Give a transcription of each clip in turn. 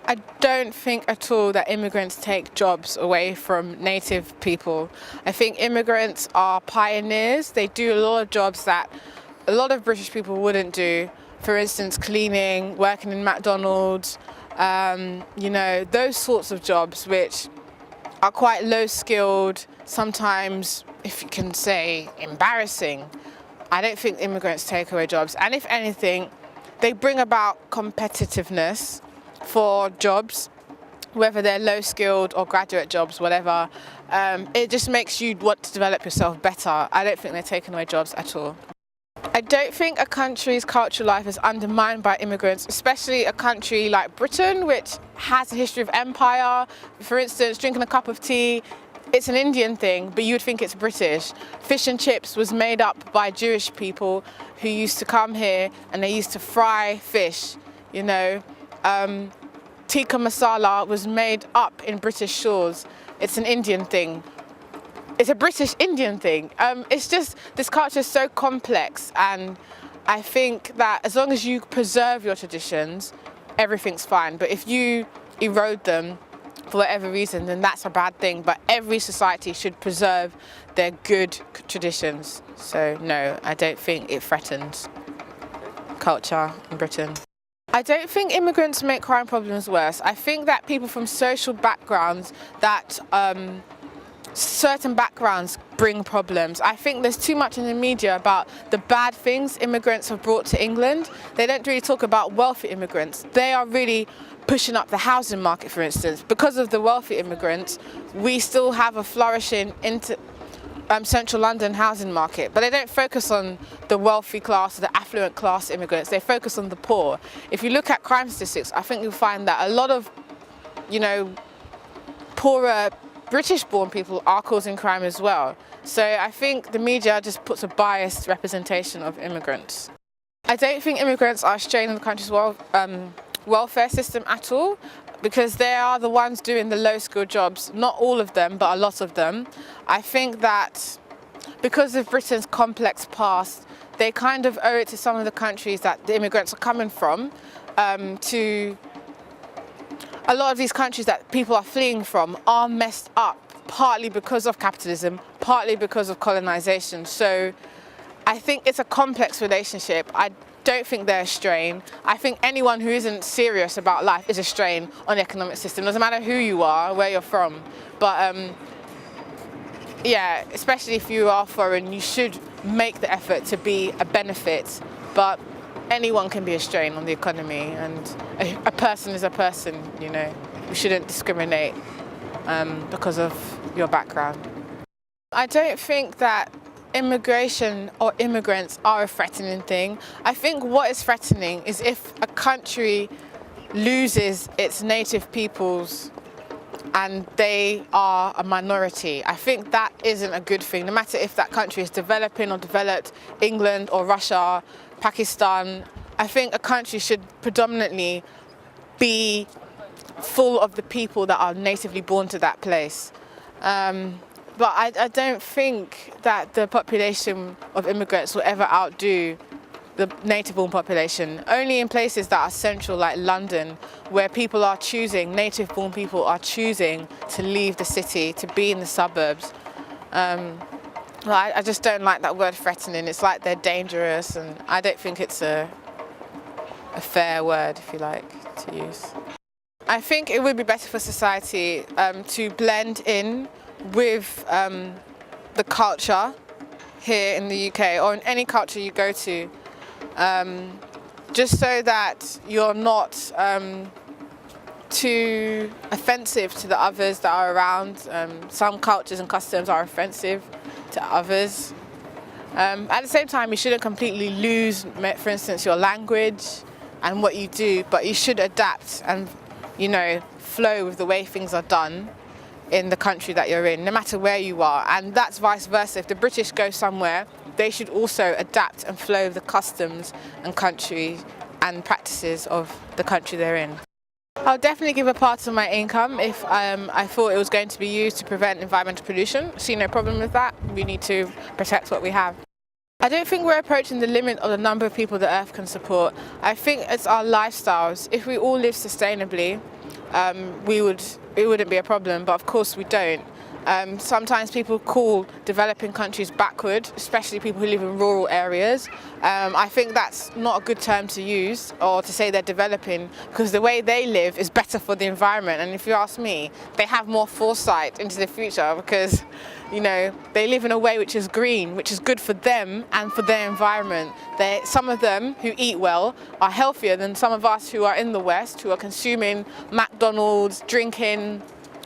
I don't think at all that immigrants take jobs away from native people. I think immigrants are pioneers. They do a lot of jobs that a lot of British people wouldn't do. For instance, cleaning, working in McDonald's, those sorts of jobs which are quite low skilled, sometimes, if you can say, embarrassing. I don't think immigrants take away jobs. And if anything, they bring about competitiveness for jobs, whether they're low skilled or graduate jobs, whatever. It just makes you want to develop yourself better. I don't think they're taking away jobs at all. I don't think a country's cultural life is undermined by immigrants, especially a country like Britain, which has a history of empire. For instance, drinking a cup of tea, it's an Indian thing, but you would think it's British. Fish and chips was made up by Jewish people who used to come here and they used to fry fish, Tikka masala was made up in British shores. It's an Indian thing. It's a British Indian thing. It's just, this culture is so complex, and I think that as long as you preserve your traditions, everything's fine. But if you erode them for whatever reason, then that's a bad thing. But every society should preserve their good traditions. So no, I don't think it threatens culture in Britain. I don't think immigrants make crime problems worse. I think that people from social backgrounds that certain backgrounds bring problems. I think there's too much in the media about the bad things immigrants have brought to England. They don't really talk about wealthy immigrants. They are really pushing up the housing market, for instance. Because of the wealthy immigrants, we still have a flourishing central London housing market, but they don't focus on the wealthy class or the affluent class immigrants. They focus on the poor. If you look at crime statistics, I think you'll find that a lot of, poorer British-born people are causing crime as well. So I think the media just puts a biased representation of immigrants. I don't think immigrants are straining the country's welfare system at all, because they are the ones doing the low-skilled jobs. Not all of them, but a lot of them. I think that because of Britain's complex past, they kind of owe it to some of the countries that the immigrants are coming from, to a lot of these countries that people are fleeing from are messed up, partly because of capitalism, partly because of colonization. So I think it's a complex relationship. I don't think they're a strain. I think anyone who isn't serious about life is a strain on the economic system. Doesn't matter who you are, where you're from. But yeah, especially if you are foreign, you should make the effort to be a benefit. But anyone can be a strain on the economy, and a person is a person, We shouldn't discriminate because of your background. I don't think that immigration or immigrants are a threatening thing. I think what is threatening is if a country loses its native peoples and they are a minority. I think that isn't a good thing, no matter if that country is developing or developed, England or Russia, Pakistan. I think a country should predominantly be full of the people that are natively born to that place. But I don't think that the population of immigrants will ever outdo the native-born population. Only in places that are central, like London, where native-born people are choosing to leave the city, to be in the suburbs. I just don't like that word threatening. It's like they're dangerous, and I don't think it's a fair word, if you like, to use. I think it would be better for society to blend in with the culture here in the UK, or in any culture you go to, just so that you're not too offensive to the others that are around. Some cultures and customs are offensive to others. At the same time, you shouldn't completely lose, for instance, your language and what you do, but you should adapt and, flow with the way things are done in the country that you're in, no matter where you are. And that's vice versa. If the British go somewhere, they should also adapt and flow with the customs and country and practices of the country they're in. I'll definitely give a part of my income if I thought it was going to be used to prevent environmental pollution. See no problem with that. We need to protect what we have. I don't think we're approaching the limit of the number of people the Earth can support. I think it's our lifestyles. If we all live sustainably, it wouldn't be a problem, but of course we don't. Sometimes people call developing countries backward, especially people who live in rural areas. I think that's not a good term to use, or to say they're developing, because the way they live is better for the environment. And if you ask me, they have more foresight into the future because, you know, they live in a way which is green, which is good for them and for their environment. Some of them who eat well are healthier than some of us who are in the West, who are consuming McDonald's, drinking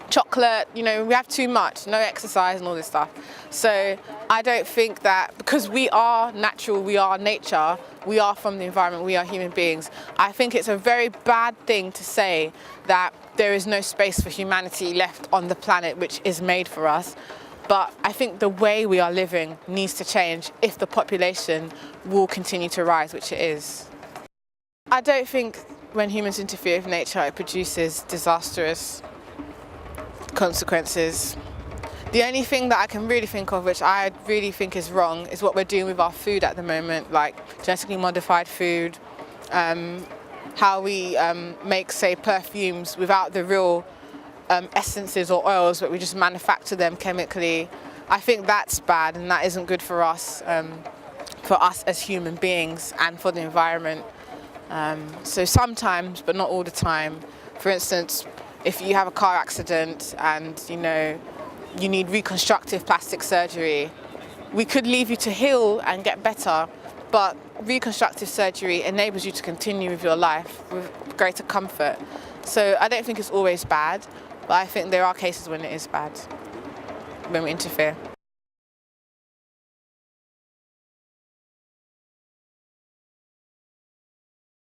chocolate. You know, we have too much, no exercise and all this stuff. So I don't think that because we are natural, we are nature, we are from the environment, we are human beings, I think it's a very bad thing to say that there is no space for humanity left on the planet which is made for us. But I think the way we are living needs to change if the population will continue to rise, which it is. I don't think when humans interfere with nature, it produces disastrous consequences. The only thing that I can really think of, which I really think is wrong, is what we're doing with our food at the moment, like genetically modified food, how we make, say, perfumes without the real essences or oils, but we just manufacture them chemically. I think that's bad, and that isn't good for us as human beings and for the environment. So sometimes, but not all the time. For instance, if you have a car accident and you need reconstructive plastic surgery, we could leave you to heal and get better, but reconstructive surgery enables you to continue with your life with greater comfort. So I don't think it's always bad, but I think there are cases when it is bad, when we interfere.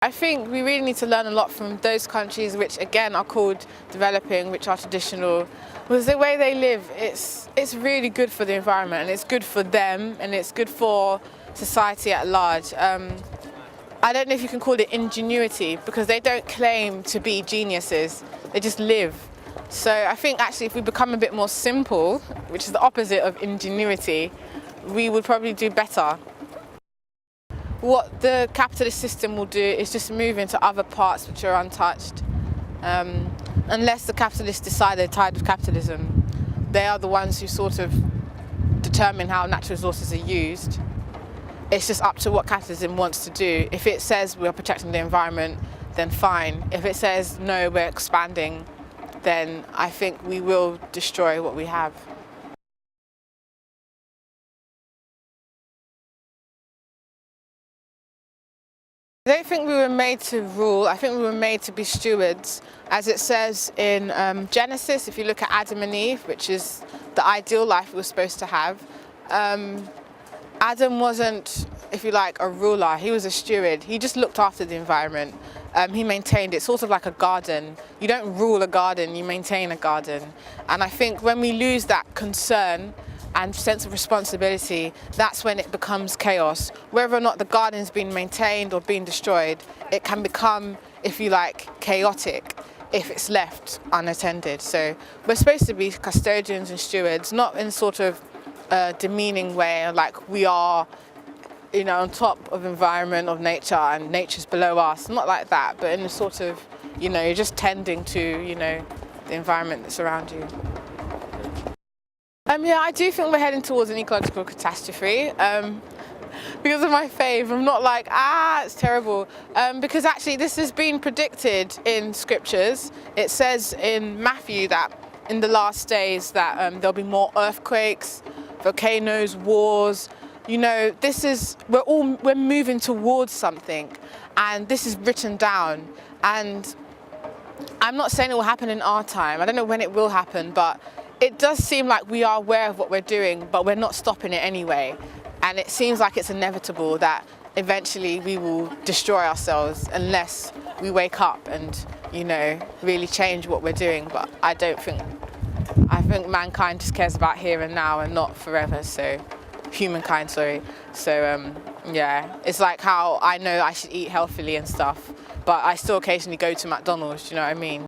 I think we really need to learn a lot from those countries which, again, are called developing, which are traditional, because the way they live, it's really good for the environment, and it's good for them, and it's good for society at large. I don't know if you can call it ingenuity, because they don't claim to be geniuses, they just live. So I think actually if we become a bit more simple, which is the opposite of ingenuity, we would probably do better. What the capitalist system will do is just move into other parts which are untouched. Unless the capitalists decide they're tired of capitalism, they are the ones who sort of determine how natural resources are used. It's just up to what capitalism wants to do. If it says we're protecting the environment, then fine. If it says no, we're expanding, then I think we will destroy what we have. I don't think we were made to rule, I think we were made to be stewards. As it says in Genesis, if you look at Adam and Eve, which is the ideal life we were supposed to have, Adam wasn't, if you like, a ruler, he was a steward. He just looked after the environment. He maintained it, sort of like a garden. You don't rule a garden, you maintain a garden. And I think when we lose that concern and sense of responsibility, that's when it becomes chaos. Whether or not the garden's been maintained or been destroyed, it can become, if you like, chaotic if it's left unattended. So we're supposed to be custodians and stewards, not in sort of a demeaning way, like we are, on top of environment, of nature, and nature's below us. Not like that, but in a sort of, you're just tending to, the environment that's around you. Yeah, I do think we're heading towards an ecological catastrophe. Because of my fave, I'm not like, it's terrible. Because actually this has been predicted in scriptures. It says in Matthew that in the last days that there'll be more earthquakes, volcanoes, wars. We're moving towards something, and this is written down. And I'm not saying it will happen in our time. I don't know when it will happen, but it does seem like we are aware of what we're doing, but we're not stopping it anyway. And it seems like it's inevitable that eventually we will destroy ourselves unless we wake up and, really change what we're doing. But I think mankind just cares about here and now and not forever. So, humankind, sorry. So, yeah, it's like how I know I should eat healthily and stuff, but I still occasionally go to McDonald's, do you know what I mean?